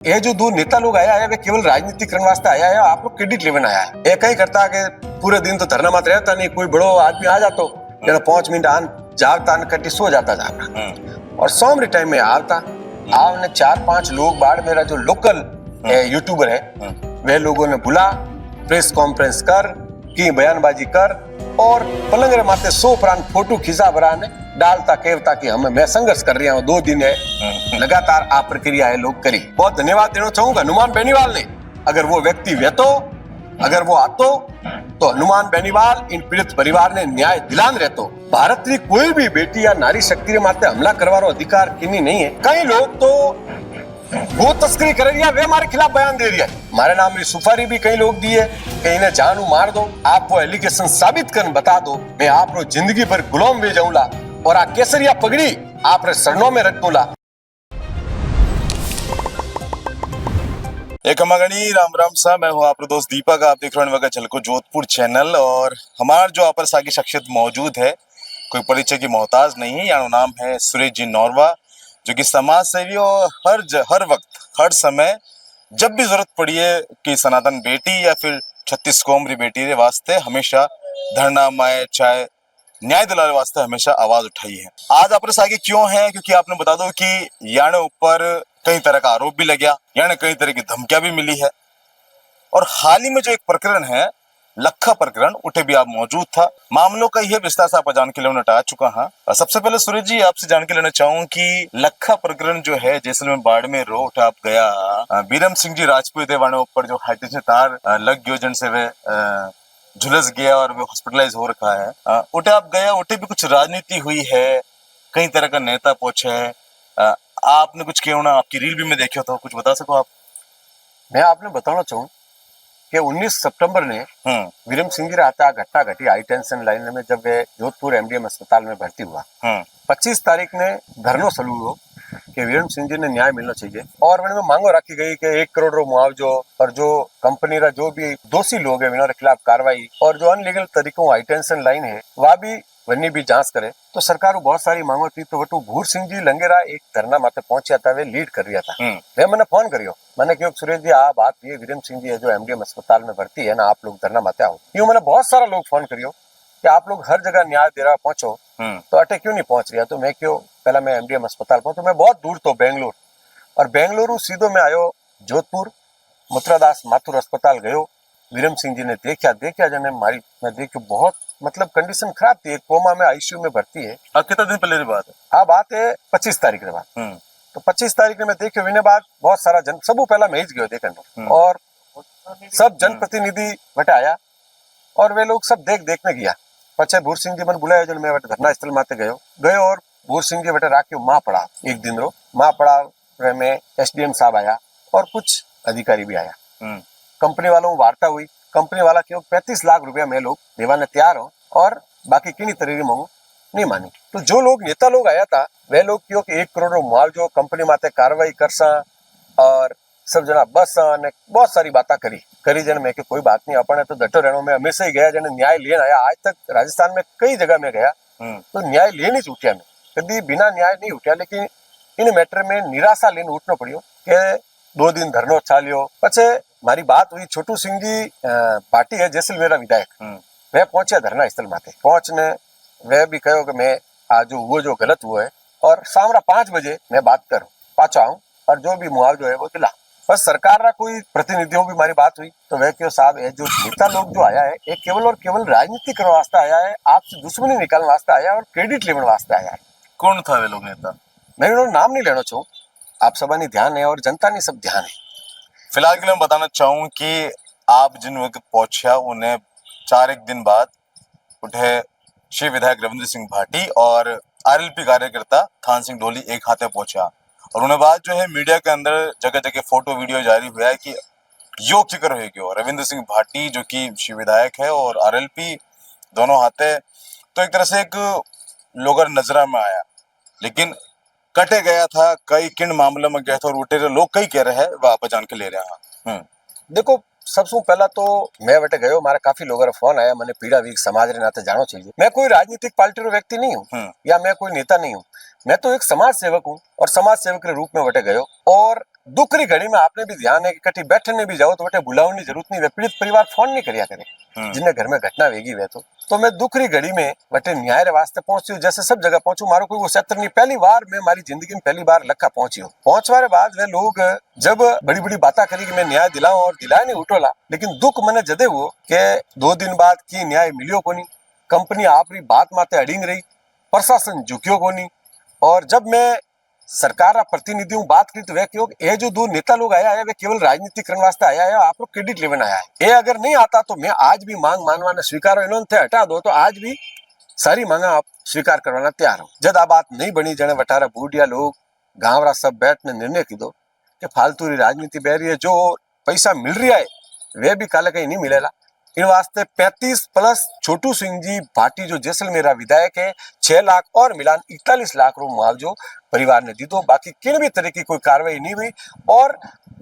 ये जो दो नेता लोग आया है वे केवल राजनीति करने वास्ते आया है, आप लोग क्रेडिट लेवन आया है। ये कहीं करता कि पूरे दिन तो धरना मत रहता नहीं, कोई बड़ो आदमी आ जातो जरा 5 मिनट आन जागता न कटी सो जाता जाना और सोमरे टाइम में आवता आवने 4-5 लोग बाढ़ मेरा जो लोकल यूट्यूबर है वे लोगों ने बुला प्रेस कॉन्फ्रेंस कर की बयानबाजी कर और पलंगरे माथे 100 प्रांत फोटो खिंचा भरा ने डालता कहता कि हमें मैं संघर्ष कर रहा हूँ 2 दिन है लगातार आ प्रक्रिया है लोग करी। बहुत धन्यवाद देना चाहूंगा हनुमान बेनीवाल ने। अगर वो व्यक्ति व्यतो अगर वो आतो तो हनुमान बेनीवाल इन पीड़ित परिवार ने न्याय दिलान रहतो। भारत की कोई भी बेटी या नारी शक्ति माते हमला करवानो अधिकार किन्हीं नहीं है। कई लोग तो वो तस्करी कर रही है वे हमारे खिलाफ बयान दे रही है। हमारे नाम की सुपारी भी कई लोग दी है कि इन्हें जानू मार दो, आप वो एलिगेशन साबित कर बता दो, मैं आप रो जिंदगी भर गुलाम वे जाऊंगा और आ केसरिया पगड़ी आप रे शरणों में रख दूंगा। एक खमागणी राम राम सा, मैं हूँ आपका दोस्त दीपक। आप देख रहे हैं झलको जोधपुर चैनल और हमारा जो आप सागी शख्सियत मौजूद है कोई परिचय की मोहताज नहीं है। यानो नाम है सुरेश जी नौरवा, जो कि समाज सेवी और हर वक्त हर समय जब भी जरूरत पड़ी है कि सनातन बेटी या फिर 36 कौम री बेटी रे वास्ते हमेशा धरना माए चाहे न्याय दिलाने वास्ते हमेशा आवाज उठाई है। आज आप आगे क्यों है, क्योंकि आपने बता दो कि याने ऊपर कई तरह का आरोप भी लगा, यानी कई तरह की धमकियां भी मिली है और हाल ही में जो एक प्रकरण है लखा प्रकरण उठे भी आप मौजूद था। मामलों का यह विस्तार से आप जान के लेना आ चुका है। सबसे पहले सुरेश जी आपसे जान के लेना चाहूँ कि लखा प्रकरण जो है जैसलमेर बाड़मेर रोड आप गया बीरम सिंह जी राजपूत वाले ऊपर जो हाइट से तार लग गयो जिनसे वे झुलस गया और वे हॉस्पिटलाइज हो रखा है। उठे आप गया, उठे भी कुछ राजनीति हुई है, कई तरह का नेता पहुंचे है। आपने कुछ क्यों ना आपकी रील भी मैं देखा था, कुछ बता सको आप? मैं आपने बताना चाहूँ कि 19 सितंबर ने वीरम सिंह जी रहता घटना घटी हाई टेंशन लाइन में जब वे जोधपुर एमडीएम अस्पताल में भर्ती हुआ। 25 तारीख ने धरनो सलू हो कि वीरम सिंह जी ने न्याय मिलना चाहिए और में मांगो रखी गई कि 1 करोड़ रो मुआवजो और जो कंपनी रा जो भी दोषी लोग है उनके खिलाफ कार्रवाई और जो अनलीगल तरीकों हाई टेंशन लाइन है वह भी वन्नी भी जांच करे। तो सरकार को बहुत सारी मांगो थी। तो वटू भूर सिंह जी लंगेरा एक धरना माते पहुंचा था, वे लीड कर रहा था। वे मैंने फोन करियो, मैंने क्यों सुरेश जी आ बात ये वीरम सिंह जी है जो एमडीएम अस्पताल में भर्ती है ना, आप लोग धरना माते आओ। यूं मैंने बहुत सारा लोग फोन करियो कि आप लोग हर जगह न्याय दे रहा पहुंचो तो अटे क्यों नहीं पहुंच रहा। तो मैं क्यों पहला मैं एमडीएम अस्पताल पहुंच, तो मैं बहुत दूर तो बेंगलोर और बेंगलुरु सीधो में आयो जोधपुर मुत्रादास माथुर अस्पताल गयो। वीरम सिंह जी ने देखा जने मारी मैं देखो बहुत मतलब कंडीशन खराब थी, एक कोमा में आईसीयू में भर्ती है। अब कितना दिन पहले की बात है? हाँ बात है 25 तारीख के बाद। तो 25 तारीख ने मैं देखे विने बाद बहुत सारा जन सबू पहला मैं ही गयो देखने और सब जनप्रतिनिधि बटे आया और वे लोग सब देखने गया। पचे भूर सिंह जी मन बुलाया जन मैं धरना स्थल माते गयो और भूर सिंह जी बटे राख्यो माँ पड़ा एक दिन रो माँ पड़ा में एसडीएम साहब आया और कुछ अधिकारी भी आया। कंपनी वालों वार्ता हुई, कंपनी वाला क्यों 35 लाख रुपया में लोग देवाने तैयार हो और बाकी किन्हीं तरह की मांगो नहीं मानी। तो जो लोग नेता लोग आया था वे लोग क्यों कि 1 करोड़ मुआवजो कंपनी माते कार्रवाई करसा और सब जना बस ने बहुत सारी बातें करी जन मैं कि कोई बात नहीं अपने तो डटो रहनो। मैं हमेशा ही गया जन न्याय लेन आया, आज तक राजस्थान में कई जगह में गया तो न्याय लेन ही उठा मैं कभी बिना न्याय नहीं उठा। लेकिन इन मैटर में निराशा लेने उठना पड़ियो कि 2 दिन धरनो चालियो। पछे मारी बात हुई छोटू सिंह जी पार्टी है जैसलमेर विधायक वे पहुंचे धरना स्थल माते पहुंचने वे भी कहो कि मैं आज वो जो गलत हुआ है और शाम 5 बजे मैं बात करूं पाछा आऊं और जो भी मुआवजो है वो दिला। बस सरकार रा कोई प्रतिनिधियों भी हमारी बात हुई तो वह क्यों साहब ये जो नेता लोग जो आया है ये केवल और केवल राजनीति करने वास्ते आया है, आपसे दुश्मनी निकालने वास्ते आया है और क्रेडिट लेने वास्ते आया है। कौन था वे लोग नेता? मैं उन्होंने नाम नहीं लेना चाहूँ, आप सबा नहीं ध्यान है और जनता नहीं सब ध्यान है। फिलहाल के लिए मैं बताना चाहूँ कि आप जिन वक्त पहुंचा उन्हें 4 एक दिन बाद उठे श्री विधायक रविंद्र सिंह भाटी और आरएलपी कार्यकर्ता थान सिंह ढोली एक हाथे पहुंचा और उन्हें बाद जो है मीडिया के अंदर जगह जगह फोटो वीडियो जारी हुआ है कि यो जिक्र है क्यों रविंद्र सिंह भाटी जो कि श्री विधायक है और आरएलपी दोनों हाथे। तो एक तरह से एक लोगर नजरा में आया, लेकिन कटे गया था कई किन मामले में गए थे और उठे लोग कई कह रहे हैं वह आप जान के ले रहे हैं। देखो सबसे पहला तो मैं बटे गयो, हमारा काफी लोगों का फोन आया, मैंने पीड़ा वीक समाज रे नाते जानो चाहिए। मैं कोई राजनीतिक पार्टी रो व्यक्ति नहीं हूँ या मैं कोई नेता नहीं हूँ, मैं तो एक समाज सेवक हूँ और समाज सेवक के रूप में बटे गयो और दुख री घड़ी में आपने भी ध्यान है कि कटी बैठने भी जाओ तो बटे बुलावनी जरूरत नहीं, वे पीड़ित परिवार फोन नहीं करिया करे जिन्हें घर में घटना वेगी वे तो मैं दुख री घड़ी में बटे न्याय रे वास्ते पहुंची हूँ। जैसे सब जगह पहुंचू, मारो कोई वो क्षेत्र नहीं, पहली बार मैं मारी जिंदगी में पहली बार लखा पहुंची हूँ। पहुंचवारे बाद वे लोग जब बड़ी बड़ी बातें करी कि मैं न्याय दिलाऊं और दिलाया नहीं उठोला, लेकिन दुख मैंने जदे वो के 2 दिन बाद की न्याय मिलियो को नहीं, कंपनी आपरी बात माते अड़िंग रही, प्रशासन झुकियो को नहीं। और जब मैं सरकार प्रतिनिधियों बात की तो वे क्यों ये जो 2 नेता लोग आया है वे केवल राजनीति करने वास्ते आया है, आप लोग क्रेडिट लेवन आया है। ये अगर नहीं आता तो मैं आज भी मांग मानवाने स्वीकारो, इन्होंने थे हटा दो तो आज भी सारी मांगा आप स्वीकार करवाना तैयार हो। जब आ बात नहीं बनी जने वटारा बूढ़िया लोग गांवरा सब बैठने निर्णय की दो कि फालतू री राजनीति बह रही है, जो पैसा मिल रहा है वे भी काले कहीं नहीं मिलेला। इन वास्ते 35 प्लस छोटू सिंह जी भाटी जो जैसलमेरा विधायक है 6 लाख और मिलान 41 लाख रू मुआवजो परिवार ने दी दो। बाकी किन भी तरह की कोई कार्रवाई नहीं हुई और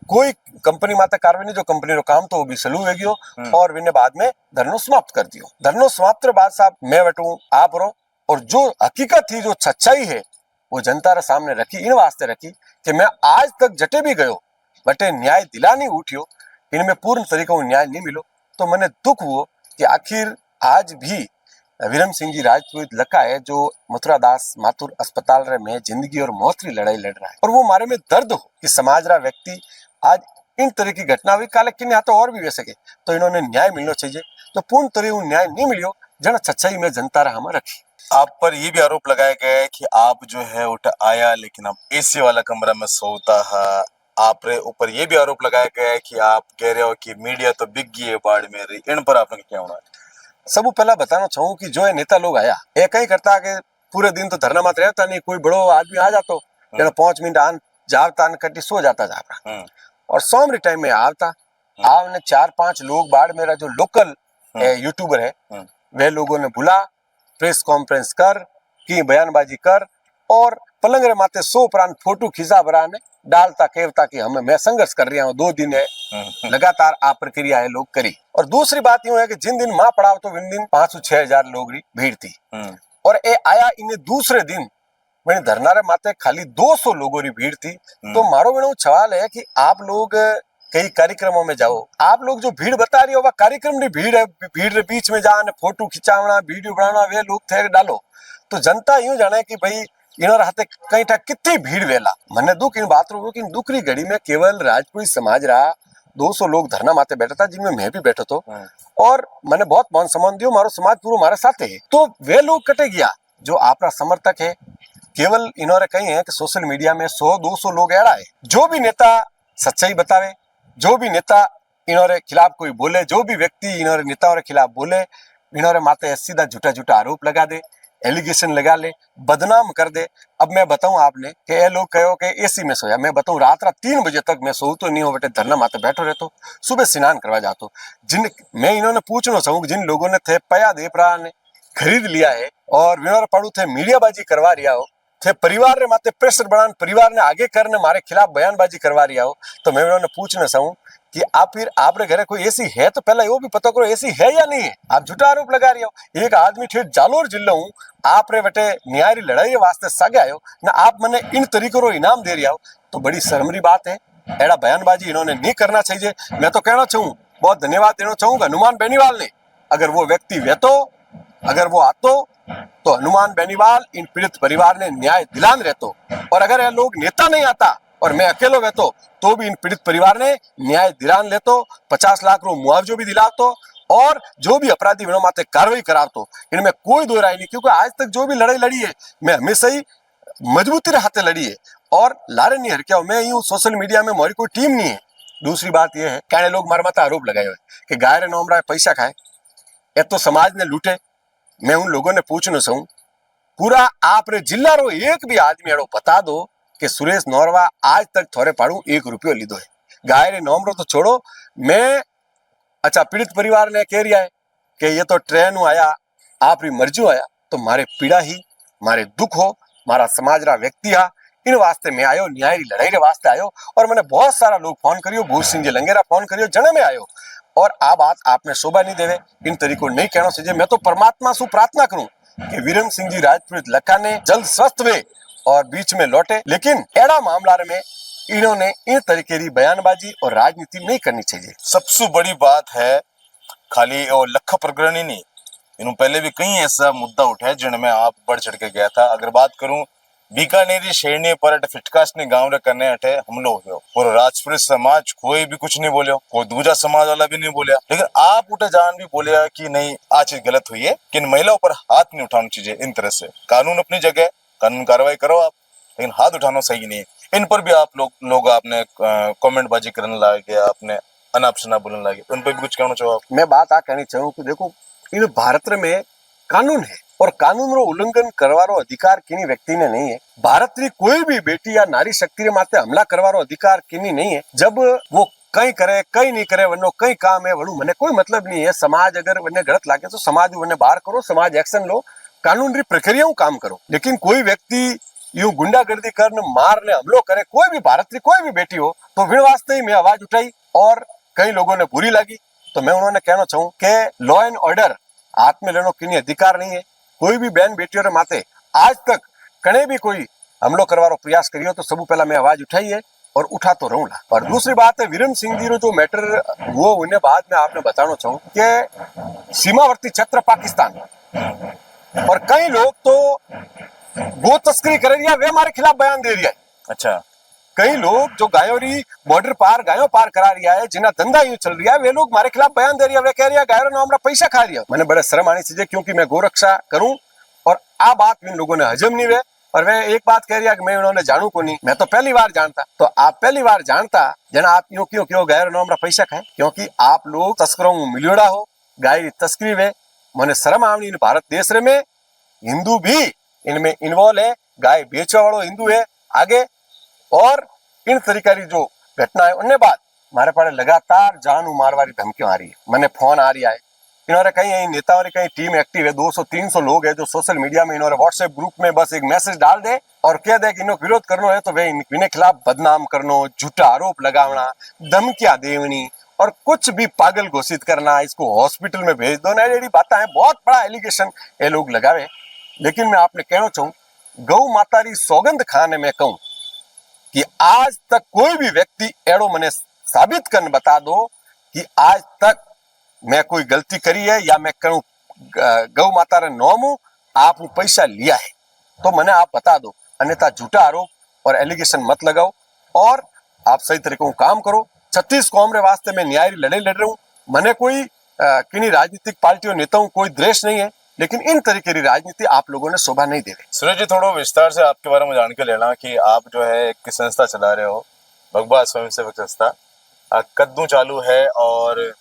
कोई कंपनी माता कार्रवाई नहीं, जो कंपनी रो काम तो वो भी सलू हो गयो और विने बाद में धरनो समाप्त कर दियो। धरनो समाप्त के बाद साहब मैं बैठू आप रो और जो हकीकत थी जो सच्चाई है वो जनता रे सामने रखी, इन वास्ते रखी कि मैं आज तक जटे भी गयो बटे न्याय दिला नहीं उठियो, इनमें पूर्ण तरीके से न्याय नहीं मिलो। तो मैंने दुख हुआ कि आखिर आज भी वीरम सिंह जी राजपूत लखा है जो मथुरा दास माथुर अस्पताल रे में जिंदगी और मौत की लड़ाई लड़ रहा है और वो मारे में दर्द हो कि समाज रा व्यक्ति आज इन तरह की घटना हुई काले किन्ने हाथों और भी वैसे के, तो इन्होंने न्याय मिलना चाहिए। तो पूर्ण तरह न्याय नहीं मिलियो जन सच्चाई में जनता रा हम रखी। आप पर ये भी आरोप लगाया गया है कि आप जो है उठ आया लेकिन आप एसी वाला कमरा में सोता है। आप रे ऊपर ये भी आरोप लगाया गया है कि आप कह रहे हो कि मीडिया तो बिक गई है बाढ़ में रही, इन पर आपने क्या होना है? सबू पहला बताना चाहूँ कि जो ये नेता लोग आया ये कहीं करता है कि पूरे दिन तो धरना मत रहता नहीं, कोई बड़ो आदमी आ जातो 5 मिनट आन जावता कटी सो जाता जावरा और शाम रे टाइम में आवता आवने 4-5 लोग बाढ़ मेरा जो लोकल यूट्यूबर है वे लोगों ने बुला प्रेस कॉन्फ्रेंस कर की बयानबाजी कर और पलंग रे माथे 100 प्राण फोटो खींचा बरा ने डालता कहता कि हमें मैं संघर्ष कर रहा हूँ 2 दिन है लगातार आ प्रक्रिया है लोग करी। और दूसरी बात यूं है कि जिन दिन माँ पड़ाव तो इन दिन 500-6 हजार लोग री भीड़ थी और ये आया इन्हें दूसरे दिन मैंने धरना रे माथे खाली 200 लोगों री भीड़ थी। तो मारो मेरा सवाल है कि आप लोग कई कार्यक्रमों में जाओ, आप लोग जो भीड़ बता रही हो वह कार्यक्रम री भीड़ है, भीड़ रे बीच में जाने फोटो खिंचावना वीडियो बनाना वे लोग थे डालो तो जनता यूं जाने कि भाई इन्होंने हाथे कहीं था कितनी भीड़ वेला। मैंने दुख इन बात रो कि दुख री घड़ी में केवल राजपूत समाज रहा 200 लोग धरना माते बैठा था जिनमें मैं भी बैठा तो और मैंने बहुत मान सम्मान दियो, मारो समाज पूरा हमारे साथ है। तो वे लोग कटे गया जो आपका समर्थक है, केवल इन्होंने कही है कि सोशल मीडिया में 100-200 लोग ऐसा है जो भी नेता सच्चाई बतावे, जो भी नेता इन्होंने खिलाफ कोई बोले, जो भी व्यक्ति इन्होंने नेताओं के खिलाफ बोले इन्होंने माते सीधा झूठा झूठा आरोप लगा दे, एलिगेशन लगा ले, बदनाम कर दे। अब मैं बताऊं आपने कि ये लोग कहो कि एसी में सोया, मैं बताऊं रात 3 बजे तक मैं सोऊ तो नहीं हो बेटे धरना माते बैठो रहतो, सुबह स्नान करवा जातो। जिन मैं इन्होंने पूछना चाहूँ जिन लोगों ने थे पया देपरा ने खरीद लिया है और विनोर पड़ू थे मीडियाबाजी करवा रिया हो थे परिवार रे माते प्रेशर बढ़ान परिवार ने आगे करने मारे खिलाफ बयानबाजी करवा रिया हो, तो मैं उन्होंने पूछना चाहूँ कि आप फिर आपरे घरे कोई ऐसी है तो पहले वो भी पता करो ऐसी है या नहीं है। आप झूठा आरोप लगा रही हो। एक आदमी ठेठ जालोर जिले हूँ आप रे बटे न्याय री लड़ाई वास्ते सागे आयो ना आप मने इन तरीकों रो इनाम दे रहा हो तो बड़ी शर्मरी बात है। एड़ा बयानबाजी इन्होंने नहीं करना चाहिए। मैं तो कहना चाहूँ बहुत धन्यवाद देना चाहूंगा हनुमान बेनीवाल ने, अगर वो व्यक्ति वेतो अगर वो आतो तो हनुमान बेनीवाल इन पीड़ित परिवार ने न्याय दिलान रहतो और अगर ये लोग नेता नहीं आता और मैं अकेलो रहतो तो भी इन पीड़ित परिवार ने न्याय दिलान लेतो, 50 लाख रो मुआवजो भी दिलातो और जो भी अपराधी विनो माते कार्रवाई करावतो। इनमें कोई दो राय नहीं, क्योंकि आज तक जो भी लड़ाई लड़ी है मैं हमेशा ही मजबूती रे हाथे लड़ी है और लारे नहीं हरक्या। मैं यूं सोशल मीडिया में हमारी कोई टीम नहीं है। दूसरी बात यह है कहने लोग मारे माता आरोप लगाए हुए कि गाय रे नोमरा पैसा खाए ये तो समाज ने लूटे। मैं उन लोगों ने पूछना चाहूँ पूरा आप रे जिला रो एक भी आदमी एड़ो बता दो कि सुरेश नौरवा आज तक थोड़े पाड़ू 1 रुपयो लीधो है। गाय रे नोमरो तो छोड़ो, मैं अच्छा पीड़ित परिवार ने कह रिया है कि ये तो ट्रेन आया आप री मर्जी आया तो मारे पीड़ा ही मारे दुख हो मारा समाज रा व्यक्ति हा इन वास्ते मैं आयो, न्याय री लड़ाई रे वास्ते आयो। और मैंने बहुत सारा लोग फोन करियो, भूष सिंह जी लंगेरा फोन करियो जने में आयो और आ बात आपने शोभा नहीं देवे, इन तरीकों नहीं कहना चाहिए। मैं तो परमात्मा से प्रार्थना करूं कि वीरम सिंह जी राजपूत लखा ने जल्द स्वस्थ हुए और बीच में लौटे, लेकिन एड़ा मामला में इन्होंने इन तरीके की बयानबाजी और राजनीति नहीं करनी चाहिए। सबसे बड़ी बात है खाली वो लखा प्रकरण ही नहीं, इन पहले भी कई ऐसा मुद्दा उठा है जिनमें आप बढ़ चढ़ के गया था। अगर बात करूं बीकानेरी शेरनी पर फिटकास ने गांव रे करने हटे हमलो हो और राजपुरी समाज कोई भी कुछ नहीं बोलियो, कोई दूसरा समाज वाला भी नहीं बोलिया, लेकिन आप उठे जान भी बोलिया कि नहीं आ चीज गलत हुई है कि इन महिलाओं पर हाथ नहीं उठाना चाहिए। इन तरह से कानून अपनी जगह, कानून कार्रवाई करो आप, लेकिन हाथ उठाना सही नहीं है। इन पर भी आप लोग आपने कमेंट बाजी करने लगे, आपने अनाप शनाप बोलने लगे, उन पर भी कुछ कहना चाहो आप? मैं बात आ कहनी चाहूँ कि देखो इन भारत में कानून है और कानून रो उल्लंघन करवारो अधिकार किन्हीं व्यक्ति ने नहीं है। भारत की कोई भी बेटी या नारी शक्ति रे माथे हमला करवारो अधिकार किन्हीं नहीं है। जब वो कहीं करे कहीं नहीं करे वनो कहीं काम है वनु मने कोई मतलब नहीं है। समाज अगर वने गलत लागे तो समाज वने बाहर करो, समाज एक्शन लो, कानून री प्रक्रियाओं काम करो। लेकिन कोई व्यक्ति यूं गुंडागर्दी करने मारने हमलो करे, कोई भी भारत की कोई भी बेटी हो, तो फिर वास्ते ही मैं आवाज उठाई और कई लोगों ने बुरी लगी। तो मैं उन्होंने कहना चाहूँ कि लॉ एंड ऑर्डर हाथ में लेनो किन्हीं अधिकार नहीं है। कोई भी बहन बेटियों रे माथे आज तक कने भी कोई हमलो करवारो प्रयास करियो तो सबू पहला मैं आवाज उठाई है और उठा तो रहूंगा। और दूसरी बात है वीरेंद्र सिंह जी रो जो मैटर वो उन्हें बाद में आपने बताना चाहूँ कि सीमावर्ती क्षेत्र पाकिस्तान और कई लोग तो गो तस्करी कर रही है, वे हमारे खिलाफ बयान दे रही है। अच्छा, कई लोग जो गायोरी बॉर्डर पार गायों पार करा रही है, जिन्हें धंधा यूं चल रहा है, वे लोग हमारे खिलाफ बयान दे रही है। वे कह रही है गायों ने हमारा पैसा खा रही है। मैंने बड़े शर्म आनी चीजें क्योंकि मैं गोरक्षा करूं और आ बात इन लोगों ने हजम नहीं हुए। और वे एक बात कह रही है कि मैं उन्होंने जानू को नहीं, मैं तो पहली बार जानता। तो आप पहली बार जानता जना आप यूं क्यों क्यों गायों ने हमारा पैसा खाए, क्योंकि आप लोग तस्करों मिलियोड़ा हो, गाय तस्करी वे। मैंने शर्म आवनी भारत देश रे में हिंदू भी इनमें इन्वॉल्व है, गाय बेचने वालों हिंदू है आगे। और इन तरीके की जो घटना है उनने बाद हमारे पास लगातार जानू मारवारी धमकियां आ रही है, मैंने फोन आ रही है। इन्होंने कहीं नेताओं की कहीं टीम एक्टिव है, 200-300 लोग है जो सोशल मीडिया में इन्होंने व्हाट्सएप ग्रुप में बस एक मैसेज डाल दे और कह दे कि इन्हों विरोध करना है तो वे इनके खिलाफ बदनाम करनो, झूठा आरोप लगावना, धमकियां देवनी और कुछ भी पागल घोषित करना, इसको हॉस्पिटल में भेज दो ना, ये बातें हैं। बहुत बड़ा एलिगेशन ये लोग लगावे। लेकिन मैं आपने कहना चाहूँ गौ माता री सौगंध खाने में कहूँ कि आज तक कोई भी व्यक्ति एड़ो मने साबित कर बता दो कि आज तक मैं कोई गलती करी है या मैं कहूँ गौ माता रे नोमू आप पैसा लिया है तो मने आप बता दो, अन्यथा झूठा आरोप और एलिगेशन मत लगाओ और आप सही तरीके से काम करो। 36 कौम रे वास्ते मैं न्याय लड़ाई लड़ रहा हूँ। मने कोई किन्हीं राजनीतिक पार्टियों नेताओं कोई द्वेष नहीं है, लेकिन इन तरीके की राजनीति आप लोगों ने शोभा नहीं दे रही। सूरज जी थोड़ा विस्तार से आपके बारे में जान के लेना कि आप जो है एक संस्था चला रहे हो, भगवा स्वयं सेवक संस्था, कद्दू चालू है और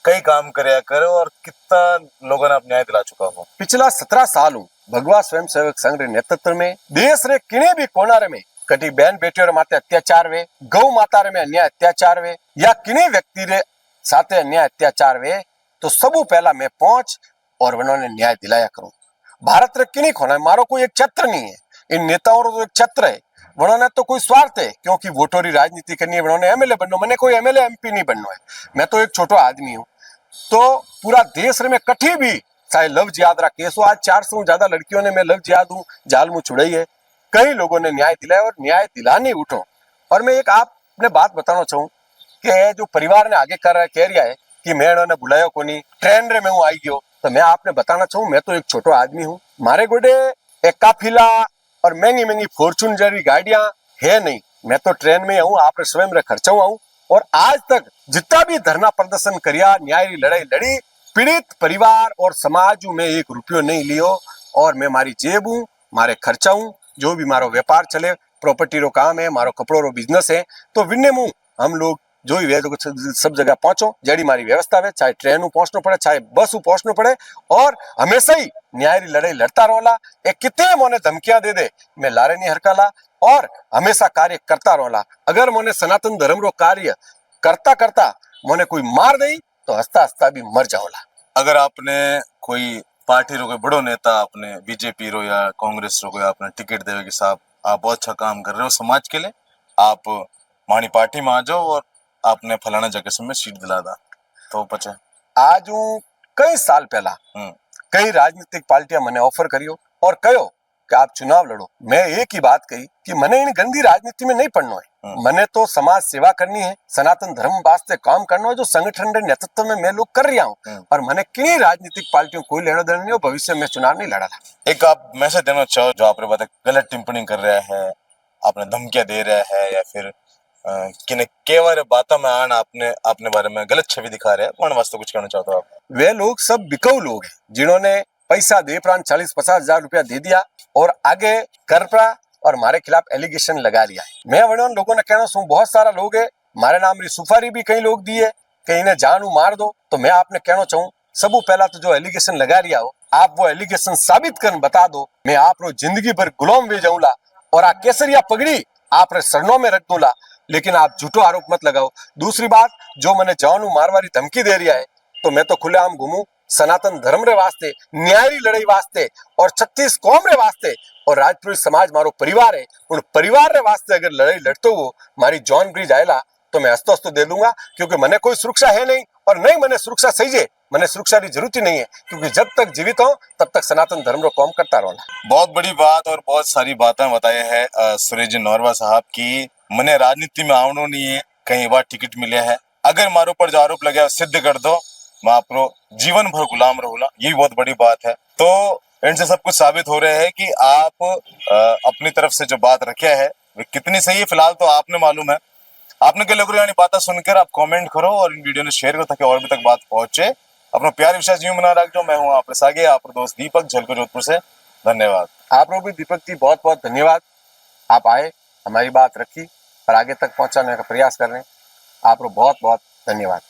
कई काम करे करो और कितना लोगों ने आप न्याय दिला चुका हो। पिछला 17 साल हूँ भगवा स्वयं सेवक संघ रे नेतृत्व में देश रे किने भी कोनारे में कटी बहन बेटियों रे माते अत्याचार वे, गौ माता रे में अन्याय अत्याचार वे या किने व्यक्ति रे साथे अन्याय अत्याचार वे तो सबू पहला मैं पहुंच और उन्होंने न्याय दिलाया करूं। भारत रे किनी खोना मारो कोई एक छत्र नहीं है, इन नेताओं रो एक छत्र है। उन्होंने तो कोई स्वार्थ है क्योंकि वोटों की राजनीति करनी है, उन्होंने एमएलए बनना, मैंने कोई एमएलए एमपी नहीं बनना है। मैं तो एक छोटा आदमी हूँ। तो पूरा देश में कठी भी चाहे लव जिहाद रा केस हो, आज 400 से ज्यादा लड़कियों ने मैं लव जिहाद हूँ जाल मुँह छुड़ाई है, कई लोगों ने न्याय दिलाया और न्याय दिलाने उठो। और मैं एक आपने बात बताना चाहूँ कि जो परिवार ने आगे कर कह रहा है कि मैं उन्होंने बुलाया को नहीं, ट्रेन रे में हूँ आई गयो, तो मैं आपने बताना चाहूँ मैं तो एक छोटा आदमी हूँ। मारे गोडे एक काफिला और महंगी महंगी फॉर्चून जैसी गाड़ियां है नहीं, मैं तो ट्रेन में हूँ, आपने स्वयं रे खर्चा आऊँ। और आज तक जितना भी धरना प्रदर्शन करिया, न्याय की लड़ाई लड़ी, पीड़ित परिवार और समाज में 1 रुपयो नहीं लियो और मैं मारी जेब हूँ, मारे खर्चा हूँ, जो भी मारो व्यापार चले, प्रॉपर्टी रो काम है, मारो कपड़ों रो बिजनेस है, तो विन्ने मुंह हम लोग जो भी वे सब जगह पहुंचो, जड़ी मारी व्यवस्था है, चाहे ट्रेन पहुंचना पड़े चाहे बस पहुंचना पड़े, और हमेशा ही न्याय की लड़ाई लड़ता रोला। एक कितने मोने धमकियां दे दे मैं लारे नहीं हरकाला और हमेशा कार्य करता रोला। अगर मोने सनातन धर्म रो कार्य करता करता मोने कोई मार दई तो हंसता हंसता भी मर जाओला। अगर आपने कोई पार्टी रो कोई बड़ो नेता आपने बीजेपी रो या कांग्रेस रो कोई आपने टिकट देवे कि साहब आप बहुत अच्छा काम कर रहे हो समाज के लिए, आप मानी पार्टी में आ जाओ और आपने फलाना जगह से मैं सीट दिला दा, तो पचे आज कई साल पहला कई राजनीतिक पार्टियां मैंने ऑफर करियो और कहो कि आप चुनाव लड़ो। मैं एक ही बात कही कि मैंने इन गंदी राजनीति में नहीं पढ़ना है, मैंने तो समाज सेवा करनी है, सनातन धर्म वास्ते काम करना है, जो संगठन के नेतृत्व में मैं लोग कर रहा हूँ। और मैंने किन्हीं राजनीतिक पार्टियों कोई लेना देना नहीं हो, भविष्य में चुनाव नहीं लड़ा। एक आप मैसेज देना चाहो जो आपने बताया गलत टिप्पणी कर रहा है, आपने धमकियां दे रहा है या फिर किन्हें केवल बातों में आन आपने अपने बारे में गलत छवि दिखा रहे हैं, कौन वास्तव कुछ कहना चाहते हो आप? वे लोग सब बिकाऊ लोग हैं जिन्होंने पैसा दे प्रांत 40-50 हजार रुपया दे दिया और आगे कर पड़ा और हमारे खिलाफ एलिगेशन लगा लिया है। मैं वड़ों लोगों ने कहना हूँ, बहुत सारा लोग है हमारे नाम री सुपारी भी कई लोग दी है कि इन्हें जानू मार दो। तो मैं आपने कहना चाहूँ, सबू पहला तो जो एलिगेशन लगा रिया हो, आप वो एलिगेशन साबित कर बता दो, मैं आप रो जिंदगी भर गुलाम वे जाऊंगा और आ केसरिया पगड़ी आप रे सरनों में रख दूंगा, लेकिन आप झूठो आरोप मत लगाओ। दूसरी बात, जो मैंने जानू मारवारी धमकी दे रिया है, तो मैं तो खुलेआम घूमू सनातन धर्म रे वास्ते, न्याय री लड़ाई वास्ते और 36 कौम रे वास्ते, और राजपूत समाज मारो परिवार है, उन परिवार रे वास्ते अगर लड़ाई लड़तो हो मारी जॉन ब्रिज आयला तो मैं हस्तो हस्तो दे दूंगा, क्योंकि मैंने कोई सुरक्षा है नहीं और नहीं मैंने सुरक्षा सही है, मैंने सुरक्षा की जरूरत ही नहीं है, क्योंकि जब तक जीवित हूं तब तक सनातन धर्म रो कौम करता रहना। बहुत बड़ी बात और बहुत सारी बातें बताए हैं सुरेश जी नौरवा साहब की मने राजनीति में आवनो नहीं है, कहीं बार टिकट मिले है, अगर मारो पर जो आरोप लगे सिद्ध कर दो, मैं आपको जीवन भर गुलाम रहूंगा, ये बहुत बड़ी बात है। तो इनसे सब कुछ साबित हो रहा है कि आप अपनी तरफ से जो बात रखे है वे कितनी सही है, फिलहाल तो आपने मालूम है। आपने क्या लग रही बातें सुनकर आप कमेंट करो और इन वीडियो ने शेयर करो ताकि और भी तक बात पहुंचे। अपना प्यार विश्वास यूं बना रख दो। मैं हूं आपके सागे, आप दोस्त दीपक झलको जोधपुर से। धन्यवाद। आप लोग भी दीपक जी बहुत बहुत धन्यवाद, आप आए, हमारी बात रखी और आगे तक पहुंचाने का प्रयास कर रहे हैं, आप लोग बहुत बहुत धन्यवाद।